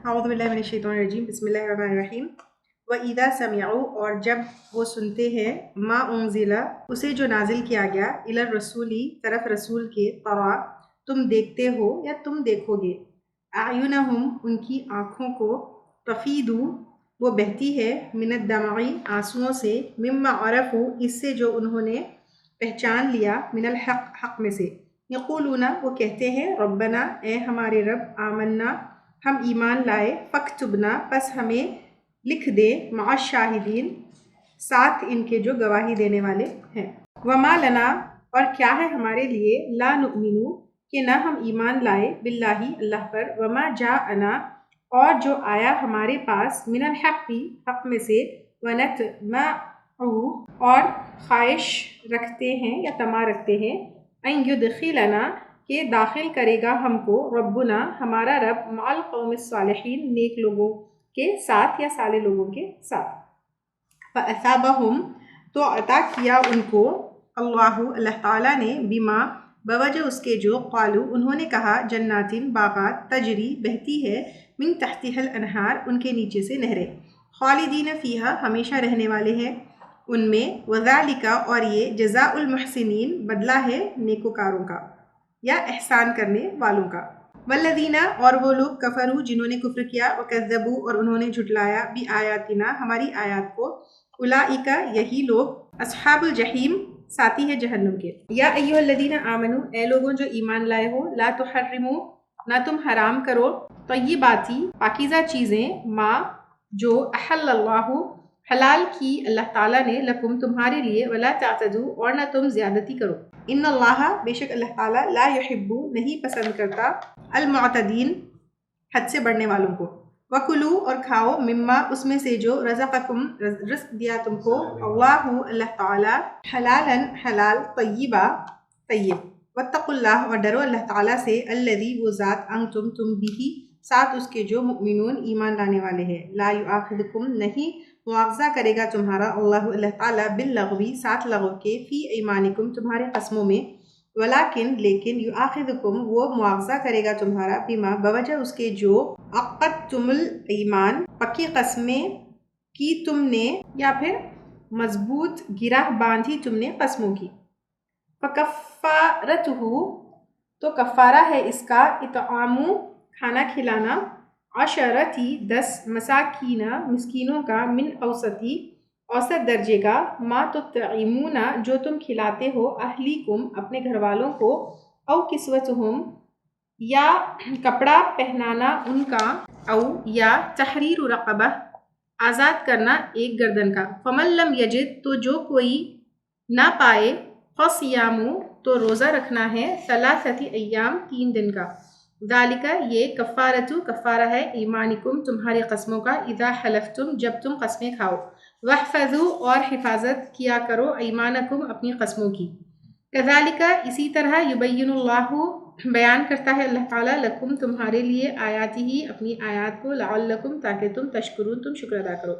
اعوذ باللہ من الشیطان الرجیم بسم اللہ الرحمن الرحیم وَإِذَا سَمِعُوا اور جب وہ سنتے ہیں ما انزل اسے جو نازل کیا گیا الی الرسولی طرف رسول کے ترا تم دیکھتے ہو یا تم دیکھو گے اعینہم ان کی آنکھوں کو تفیدو وہ بہتی ہے من الدمع آنسوؤں سے مما عرفوا اس سے جو انہوں نے پہچان لیا من الحق حق میں سے یقولون وہ کہتے ہیں ربنا اے ہمارے رب آمنا ہم ایمان لائے فاکتبنا پس ہمیں لکھ دے مع الشاہدین ساتھ ان کے جو گواہی دینے والے ہیں وما لنا اور کیا ہے ہمارے لیے لا نؤمنو کہ نہ ہم ایمان لائے باللہ اللہ پر وما جاءنا اور جو آیا ہمارے پاس من الحق حق میں سے ونطمع اور خواہش رکھتے ہیں یا طمع رکھتے ہیں ان یدخلنا کہ داخل کرے گا ہم کو ربنا ہمارا رب مع القوم الصالحین نیک لوگوں کے ساتھ یا صالح لوگوں کے ساتھ فاثابہم تو عطا کیا ان کو اللہ تعالیٰ نے بما بوجہ اس کے جو قالو انہوں نے کہا جناتن باغات تجری بہتی ہے من تحتها الانہار ان کے نیچے سے نہریں خالدین فیہا ہمیشہ رہنے والے ہیں ان میں وذالک اور یہ جزاء المحسنین بدلہ ہے نیکوکاروں کا یا احسان کرنے والوں کا والذین اور وہ لوگ کفروا جنہوں نے کفر کیا وکذبوا اور انہوں نے جھٹلایا بآیاتنا ہماری آیات کو اولئک یہی لوگ اصحاب الجحیم ساتھی ہے جہنم کے یا ایھا الذین آمنوا اے لوگوں جو ایمان لائے ہو لا تحرموا نہ تم حرام کرو طیباتی پاکیزہ چیزیں ما جو احل اللہ حلال کی اللہ تعالیٰ نے لکم تمہارے لیے ولا تعتدوا اور نہ تم زیادتی کرو ان اللہ بے شک اللہ تعالیٰ لا یحب نہیں پسند کرتا المعتدین حد سے بڑھنے والوں کو وکلوا اور کھاؤ مما اس میں سے جو رزقکم رزق دیا تم کو اللہ تعالیٰ حلالا حلال طیبا طیب واتقوا اللہ اور ڈرو اللہ تعالیٰ سے الذی وہ ذات انتم تم بھی ساتھ اس کے جو مؤمنون ایمان لانے والے ہیں لا یؤاخذکم نہیں مواخذہ کرے گا تمہارا اللہ تعالیٰ باللغو ساتھ لغو کے فی ایمانکم تمہارے قسموں میں ولیکن لیکن یؤاخذکم وہ مواخذہ کرے گا تمہارا بما بوجہ اس کے جو عقدتم الایمان پکی قسمیں کی تم نے یا پھر مضبوط گرہ باندھی تم نے قسموں کی فکفارتہ تو کفارہ ہے اس کا اطعام کھانا کھلانا عشرتی 10 مساکینہ مسکینوں کا من اوسطی اوسط درجے کا ما تطعمون جو تم کھلاتے ہو اہلیکم اپنے گھر والوں کو او کسوتہم یا کپڑا پہنانا ان کا او یا تحریر رقبہ آزاد کرنا ایک گردن کا فمن لم یجد تو جو کوئی نہ پائے فصیام تو روزہ رکھنا ہے 3 ایام 3 دن کا ذالک یہ کفارہ ہے ایمانکم تمہاری قسموں کا اذا حلفتم جب تم قسمیں کھاؤ واحفظوا اور حفاظت کیا کرو ایمانکم اپنی قسموں کی کذالک اسی طرح یبین اللہ بیان کرتا ہے اللہ تعالیٰ لکم تمہارے لیے آیاتی ہی اپنی آیات کو لعلکم تاکہ تم تشکرون تم شکر ادا کرو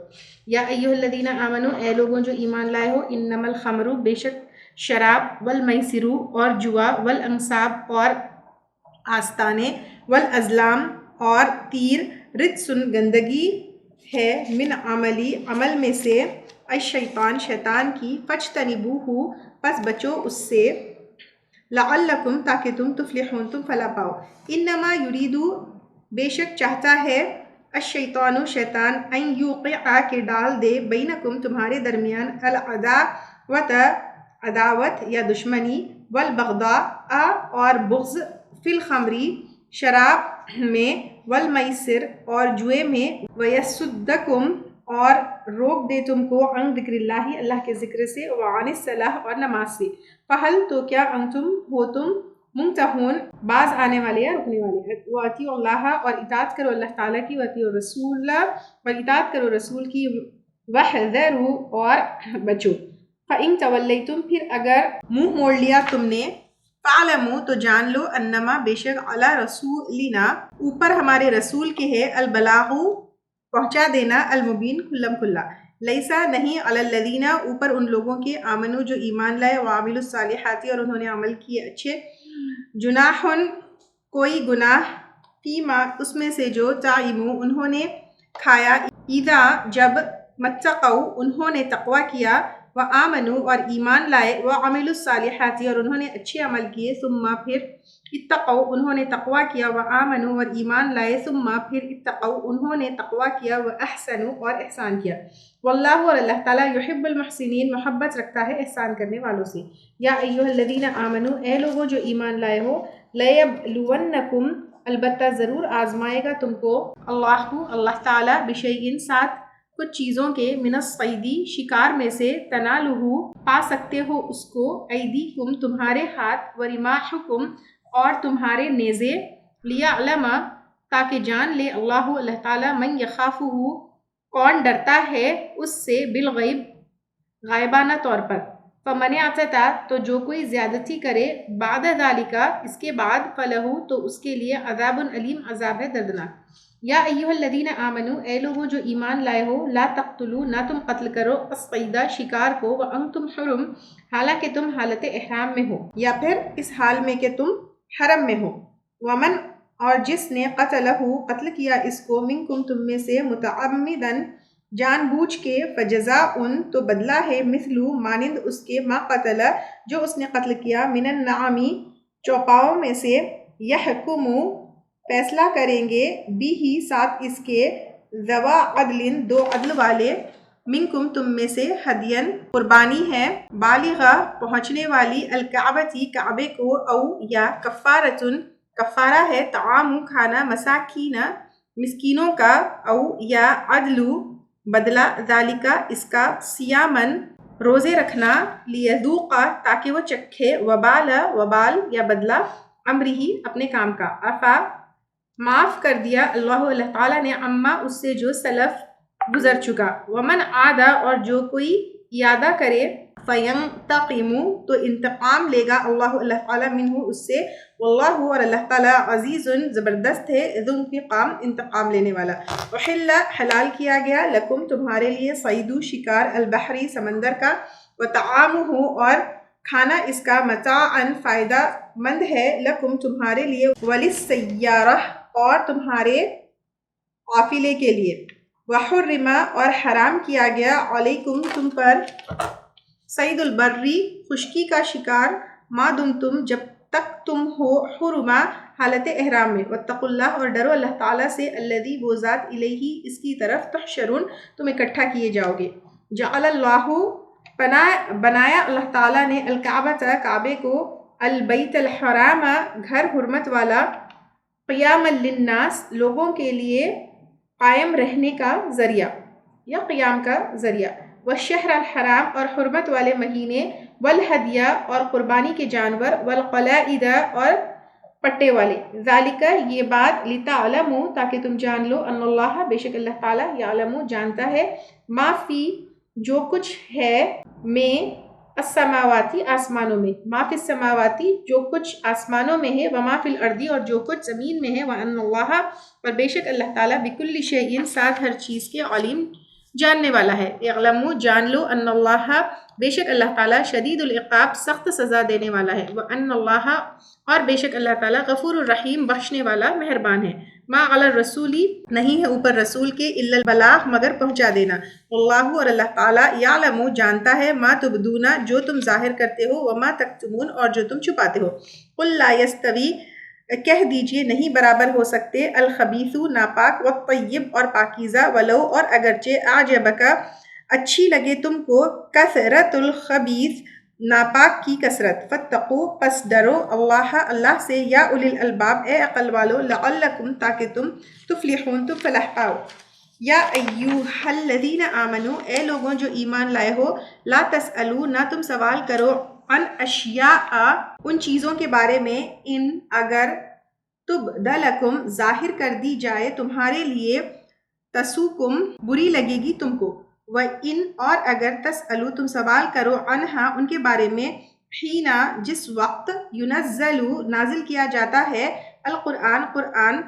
یا ایھا الذین آمنوا اے لوگوں جو ایمان لائے ہو انما الخمر بے شک شراب والمیسر اور جوا والانصاب اور آستانے والازلام اور تیر رجسن گندگی ہے من عمل میں سے الشیطان شیطان کی فاجتنبوہ پس بچو اس سے لعلکم تاکہ تم تفلحون تم فلاح پاؤ انما یریدو بے شک چاہتا ہے الشیطان شیطان ان یوقع کے ڈال دے بینکم تمہارے درمیان العداوت عداوت یا دشمنی والبغضاء اور بغض فی الخمری شراب میں والمیسر اور جوئے میں ویصدکم اور روک دے تم کو عن ذکر اللہ کے ذکر سے وعن الصلاۃ اور نماز سے فہل تو کیا انتم ہو تم منتہون باز آنے والے یا رکنے والے واطیعوا اللہ اور اطاعت کرو اللہ تعالیٰ کی واطیعوا الرسول اور اطاعت کرو رسول کی واحذروا اور بچو فإن تولیتم پھر اگر منہ موڑ لیا تم نے فعلموا تو جان لو انما بے شک علی رسولنا اوپر ہمارے رسول کے ہے البلاغ پہنچا دینا المبین کھلم کھلا لیسا نہیں علی الذین اوپر ان لوگوں کے آمنو جو ایمان لائے وعملوا الصالحات اور انہوں نے عمل کیے اچھے جناح کوئی گناہ فیما اس میں سے جو تعیمو انہوں نے کھایا، اذا جب، متقو انہوں نے تقوی کیا، وآمنوا اور ایمان لائے، وعملوا الصالحات اور انہوں نے اچھے عمل کیے، ثم پھر اتقو انہوں نے تقوی کیا، وآمنوا اور ایمان لائے، ثم پھر اتقو انہوں نے تقوی کیا، واحسنوا اور احسان کیا۔ واللہ اور اللہ تعالیٰ یحب المحسنین محبت رکھتا ہے احسان کرنے والوں سے۔ یا ایھا الذین آمنوا اے لوگوں جو ایمان لائے ہو، لیبلونکم البتہ ضرور آزمائے گا تم کو، اللہ تعالیٰ بشیء ساتھ کچھ چیزوں کے، من الصیدی شکار میں سے، تنالہ پا سکتے ہو اس کو، ایدیکم تمہارے ہاتھ، ورماحکم اور تمہارے نیزے، لیعلم تاکہ جان لے اللہ تعالیٰ، من یخافہ کون ڈرتا ہے اس سے، بالغیب غائبانہ طور پر، فمن اعتدی تو جو کوئی زیادتی کرے، بعد ذالک اس کے بعد، فلہ تو اس کے لیے عذاب علیم عذاب ہے دردناک۔ یا ایھا الذین آمنوا اے لوگوں جو ایمان لائے ہو، لا تقتلوا نہ تم قتل کرو، الصید شکار کو، وانتم حرم حالانکہ تم حالت احرام میں ہو، یا پھر اس حال میں کہ تم حرم میں ہو، ومن اور جس نے قتل کیا اس کو، منکم تم میں سے، متعمدن جان بوجھ کے، فجزاء تو بدلہ ہے، مثل مانند اس کے، ما قتل جو اس نے قتل کیا، من النعم چوپاؤں میں سے، یحکم فیصلہ کریں گے، بھی ساتھ اس کے، ذوا عدل دو عدل والے، منکم تم میں سے، ہدین قربانی ہے، بالغہ پہنچنے والی، الکعبتی کعبے کو، او یا کفارتن کفارہ ہے، طعام کھانا، مساکین مسکینوں کا، او یا عدل بدلہ، ذالکہ اس کا، سیامن روزے رکھنا، لیذوق تاکہ وہ چکھے، وبال یا بدلہ، امرہی اپنے کام کا، عفا معاف کر دیا اللہ تعالیٰ نے، عما اس سے جو سلف گزر چکا، ومن عاد اور جو کوئی اعادہ کرے، فینتقم تو انتقام لے گا اللہ تعالیٰ منہ اس سے، واللہ اور اللہ تعالیٰ عزیز زبردست ہے، ذو انتقام انتقام لینے والا۔ احل حلال کیا گیا، لکم تمہارے لیے، صید شکار، البحری سمندر کا، وطعامہ اور کھانا اس کا، متاعا فائدہ مند ہے، لکم تمہارے لیے، وللسیارہ اور تمہارے قافلے کے لیے، وحرم اور حرام کیا گیا، علیکم تم پر، صید البری خشکی کا شکار، ما دمتم جب تک تم ہو، حرما حالت احرام میں، واتقوا اللہ اور ڈرو اللہ تعالیٰ سے، الذی وہ ذات، الیہ اس کی طرف، تحشرون تم اکٹھا کیے جاؤ گے۔ جعل اللہ بنایا اللہ تعالیٰ نے، الکعبۃ کعبے کو، البیت الحرام گھر حرمت والا، قیاما للناس لوگوں کے لیے قائم رہنے کا ذریعہ یا قیام کا ذریعہ، والشہر الحرام اور حرمت والے مہینے، والہدیہ اور قربانی کے جانور، والقلائد اور پٹے والے، ذالک یہ بات، لتعلموا تاکہ تم جان لو، ان اللہ بے شک اللہ تعالیٰ، یعلم جانتا ہے، ما فی جو کچھ ہے، میں، السماواتی آسمانوں میں، ما فی السماواتی جو کچھ آسمانوں میں ہے، وما فی الارض اور جو کچھ زمین میں ہے، وان اللہ اور بے شک اللہ تعالیٰ، بکل شیء ساتھ ہر چیز کے، علیم جاننے والا ہے۔ اعلموا جان لو، ان اللہ بے شک اللہ تعالیٰ، شدید العقاب سخت سزا دینے والا ہے، وان اللہ اور بے شک اللہ تعالیٰ، غفور الرحیم بخشنے والا مہربان ہے۔ ما علی الرسولی نہیں ہے اوپر رسول کے، الا البلاغ مگر پہنچا دینا، واللہ اور اللہ تعالیٰ، یعلم جانتا ہے، ما تبدون جو تم ظاہر کرتے ہو، وما تکتمون اور جو تم چھپاتے ہو۔ قل لا یستوی کہہ دیجئے نہیں برابر ہو سکتے، الخبیث ناپاک، والطیب اور پاکیزہ، ولو اور اگرچہ، اعجبک اچھی لگے تم کو، کثرت الخبیث ناپاک کی کثرت، فاتقوا پس ڈرو، اللہ سے، یا اولی الالباب اے عقل والو، لعلکم تاکہ تم، تفلحون تم فلاح پاؤ۔ یا ایھا الذین آمنوا اے لوگوں جو ایمان لائے ہو، لا تسألوا نہ تم سوال کرو، عن اشیاء ان چیزوں کے بارے میں، ان اگر، تبد لکم ظاہر کر دی جائے تمہارے لیے، تسوکم بری لگے گی تم کو، وَإِنْ اور اگر، تسألو تم سوال کرو، عنہا ان کے بارے میں، حینا جس وقت، ینزل نازل کیا جاتا ہے، القرآن قرآن،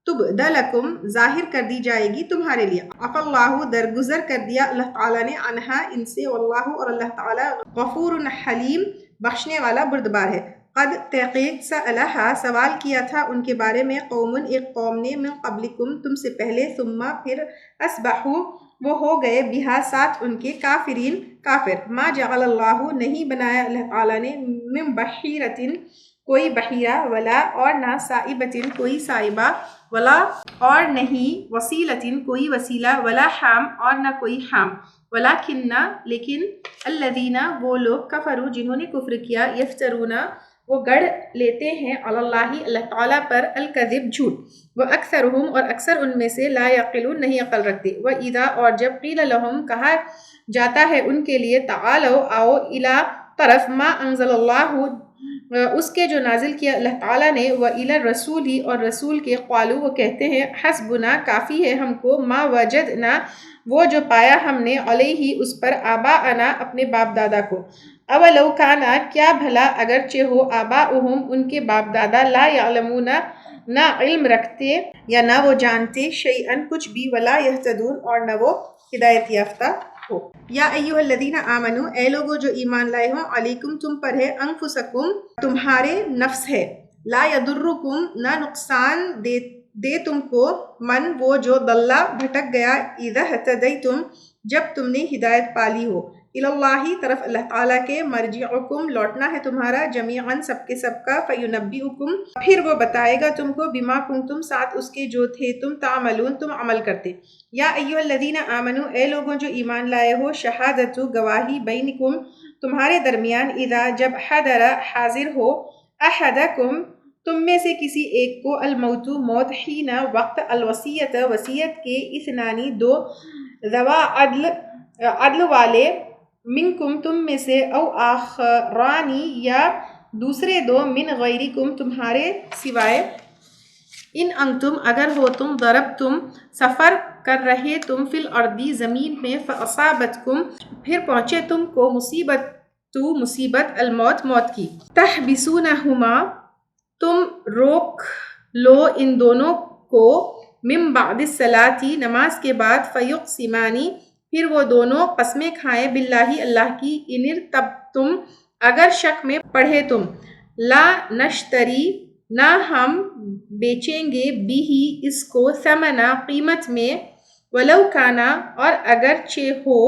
تبد لکم ظاہر کر دی جائے گی تمہارے لیے، عفا اللہ درگزر کر دیا اللہ تعالیٰ نے، عنہا ان سے، واللہ اور اللہ تعالیٰ، غفور حلیم بخشنے والا بردبار ہے۔ قد تحقیق سألہا سوال کیا تھا ان کے بارے میں قوم ایک قوم نے من قبلکم تم سے پہلے ثم پھر اصبحوا وہ ہو گئے بہا ساتھ ان کے کافرین کافر ما جعل اللہ نہیں بنایا اللہ تعالیٰ نے من بحیرتن کوئی بحیرہ ولا اور نہ سائبتن کوئی سائبہ ولا اور نہیں وسیلتن کوئی وسیلہ ولا حام اور نہ کوئی حام ولیکن لیکن الذین وہ لوگ کفروا جنہوں نے کفر کیا یفترون وہ گڑھ لیتے ہیں علی اللہ اللہ تعالیٰ پر الکذب جھوٹ وہ اکثرہم اور اکثر ان میں سے لا یعقلون نہیں عقل رکھتے وَإِذَا اور جب قیل لہم کہا جاتا ہے ان کے لیے تعالوا آؤ الی طرف ما انزل اللہ اس کے جو نازل کیا اللہ تعالیٰ نے وَإِلَى الرَّسُولِ اور رسول کے قالوا وہ کہتے ہیں حسبنا کافی ہے ہم کو ما وجدنا وہ جو پایا ہم نے علیہ اس پر آباءنا اپنے باپ دادا کو اولو کانا کیا بھلا اگرچہ ہو آباؤہم ان کے باپ دادا لا یعلمون نہ علم رکھتے یا نہ وہ جانتے شیئن کچھ بھی ولا یہتدون اور نہ وہ ہدایت یافتہ ہو یا ایھا الذین آمنو اے لوگو جو ایمان لائے ہو علیکم تم پر ہے انفسکم تمہارے نفس ہے لا یضرکم نہ نقصان دے تم کو من وہ جو ضل بھٹک گیا اذا اہتدیتم جب تم نے ہدایت پالی ہو اللہ طرف اللہ تعالیٰ کے مرجعکم لوٹنا ہے تمہارا جمیعاً سب کے سب کا فینبئکم پھر وہ بتائے گا تم کو بما کنتم ساتھ اس کے جو تھے تم تعملون تم عمل کرتے یا ایھا الذین آمنو اے لوگوں جو ایمان لائے ہو شہادت گواہی بینکم تمہارے درمیان اذا جب حضر حاضر ہو احدکم تم میں سے کسی ایک کو الموت موت حین وقت الوصیت وصیت کے اثنانی دو ذوا عدل والے منکم تم میں سے او آخرانی یا دوسرے دو من غیرکم تمہارے سوائے ان انتم اگر ہو تم ضربتم سفر کر رہے تم فی الارض زمین میں فاصابتکم پھر پہنچے تم کو مصیبت الموت موت کی تحبسونہما تم روک لو ان دونوں کو من بعد الصلاۃ نماز کے بعد فیقسمانی پھر وہ دونوں قسمیں کھائیں باللہ اللہ کی ان ارتبتم اگر شک میں پڑھے تم لا نشتری نہ ہم بیچیں گے بھی اس کو ثمنا قیمت میں ولو کانا اور اگرچہ ہو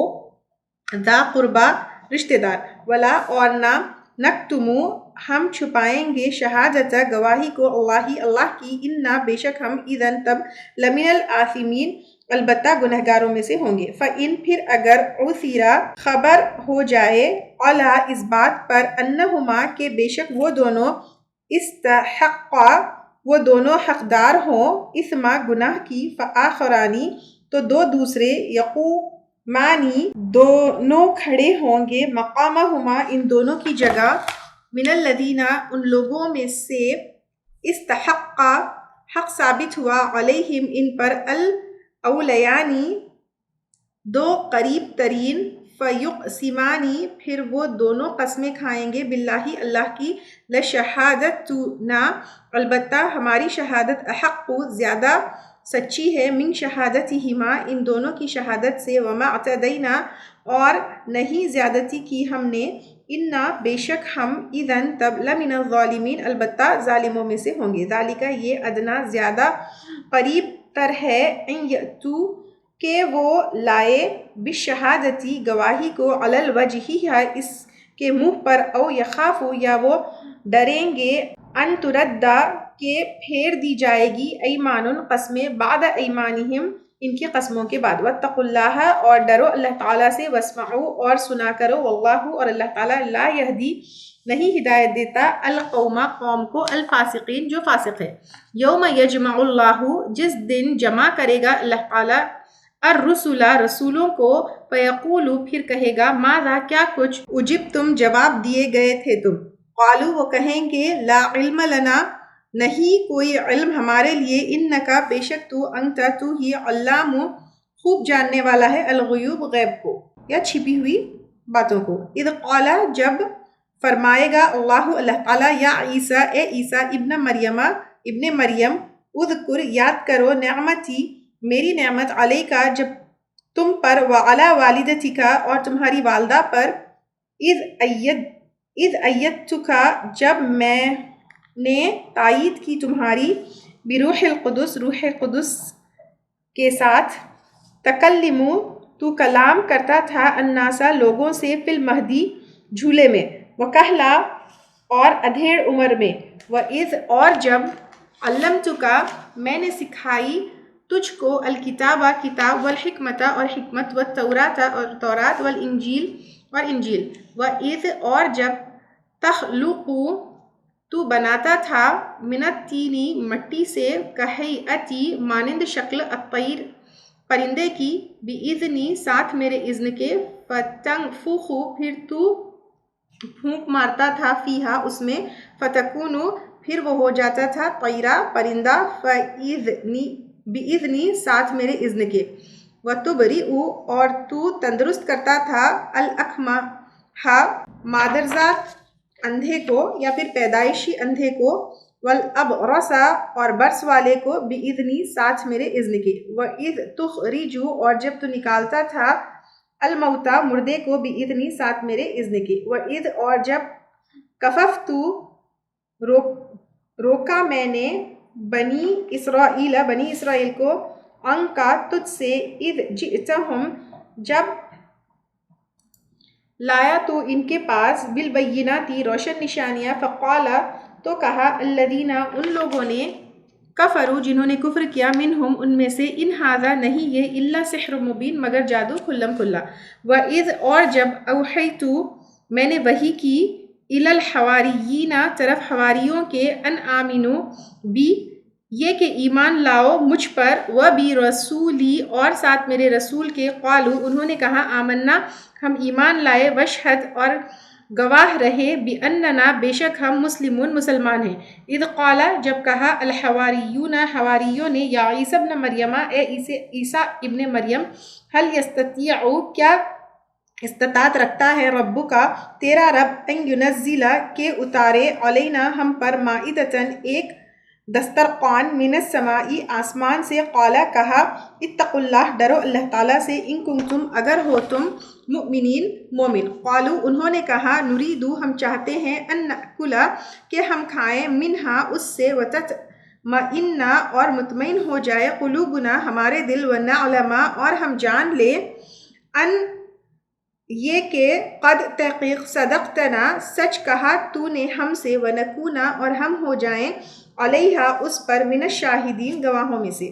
ذا قربا رشتہ دار ولا اور نہ نکتمو ہم چھپائیں گے شہادت گواہی کو اللہ کی انا بے شک ہم اذن تب لمن الآثمین البتہ گنہگاروں میں سے ہوں گے فَإِن پھر اگر عُثِرَ خبر ہو جائے عَلَى اس بات پر انہما کہ بے شک وہ دونوں استحقا وہ دونوں حقدار ہوں اثما گناہ کی فآخرانی تو دو دوسرے یقومانی دونوں کھڑے ہوں گے مقامہما ان دونوں کی جگہ من الذین ان لوگوں میں سے استحقا حق ثابت ہوا علیہم ان پر اولیانی دو قریب ترین فیقسمانی پھر وہ دونوں قسمیں کھائیں گے باللہ اللہ کی لشہادتنا البتہ ہماری شہادت احق زیادہ سچی ہے من شہادتہما ان دونوں کی شہادت سے وما اعتدینا اور نہیں زیادتی کی ہم نے انا بے شک ہم اذن تب لمن الظالمین البتہ ظالموں میں سے ہوں گے ذالک یہ ادنا زیادہ قریب تر ہے ان یأتو کہ وہ لائے بشہادتی گواہی کو علی الوجہ اس کے منہ پر او یخافو یا وہ ڈریں گے ان تردہ کہ پھیر دی جائے گی ایمان قسمیں بعد ایمانہم ان کی قسموں کے بعد واتقوا اللہ اور ڈرو اللہ تعالیٰ سے واسمعوا اور سنا کرو واللہ اور اللہ تعالیٰ لا یہدی نہیں ہدایت دیتا القوم قوم کو الفاسقین جو فاسق ہے یوم یجمع اللہ جس دن جمع کرے گا اللہ تعالیٰ الرسول رسولوں کو فیقولو پھر کہے گا ماذا کیا کچھ اجبتم جواب دیے گئے تھے تم قالو وہ کہیں گے لا علم لنا نہیں کوئی علم ہمارے لیے انکا بے شک تو ہی علام خوب جاننے والا ہے الغیوب غیب کو یا چھپی ہوئی باتوں کو اذ قال جب فرمائے گا اللہ تعالیٰ یا عیسیٰ اے عیسیٰ ابن مریم اذکر یاد کرو نعمتی میری نعمت علیکا جب تم پر وعلی والدتکا اور تمہاری والدہ پر اذ ایدتکا جب میں نے تائید کی تمہاری بروح القدس روح قدس کے ساتھ تکلمو تو کلام کرتا تھا الناسا لوگوں سے فی المہدی جھولے میں وکہلا اور ادھیڑ عمر میں وَإِذْ اور جب علمتکا میں نے سکھائی تجھ کو الکتابہ کتاب والحکمت اور حکمت والتورات اور تورات والانجیل اور انجیل وَإِذْ اور جب تخلقو تو بناتا تھا من الطینی مٹی سے کہیئتی مانند شکل الطیر پرندے کی بِإِذْنِ ساتھ میرے اذن کے فتنفخو پھر تو پھونک مارتا تھا فیہا اس میں فتکونو پھر وہ ہو جاتا تھا طیرا پرندہ بِإِذْنِ ساتھ میرے اذن کے وَتُبْرِئُ اور تو تندرست کرتا تھا الأکمہا مادرزاد اندھے کو یا پھر پیدائشی اندھے کو والابرص اور برس والے کو بِإِذْنِ ساتھ میرے اذن کے وَإِذْ تُخْرِجُ اور جب تو نکالتا تھا الموتى مردے کو بِإِذْنِ ساتھ میرے اذن کے وَإِذْ اور جب کففتُ روکا میں نے بنی اسرائیل کو عنکا تجھ سے اذ جئتہم جب لایا تو ان کے پاس بالبیناتی روشن نشانیاں فقال تو کہا الذین ان لوگوں نے کفروا جنہوں نے کفر کیا منہم ان میں سے ان ھذا نہیں یہ الا سحر مبین مگر جادو کھلم کھلا وَإِذْ اور جب اوحیت میں نے وحی کی الی الحواریین طرف حواریوں کے ان آمنوا بی یہ کہ ایمان لاؤ مجھ پر وبرسولی اور ساتھ میرے رسول کے قالوا انہوں نے کہا آمنا ہم ایمان لائے وشہد اور گواہ رہے بِأَنَّنَا بے شک ہم مسلمون مسلمان ہیں اذ قال جب کہا الحواریون حواریوں نے یا عیسی ابن مریم اے عیسیٰ ابن مریم هل یستطیع کیا استطاعت رکھتا ہے ربکا تیرا رب ان ینزل کے اتارے علینا ہم پر مائدتن ایک دسترخوان من السماء آسمان سے قالا کہا اتقوا اللہ ڈرو اللہ تعالیٰ سے ان کنتم اگر ہو تم مؤمنین مومن قالوا انہوں نے کہا نریدو ہم چاہتے ہیں ان نأکلا کہ ہم کھائیں منہا اس سے وتطمئن اور مطمئن ہو جائے قلوبنا ہمارے دل ونعلم اور ہم جان لے ان یہ کہ قد تحقیق صدقتنا سچ کہا تو نے ہم سے ونکونا اور ہم ہو جائیں علیہا اس پر من الشاہدین گواہوں میں سے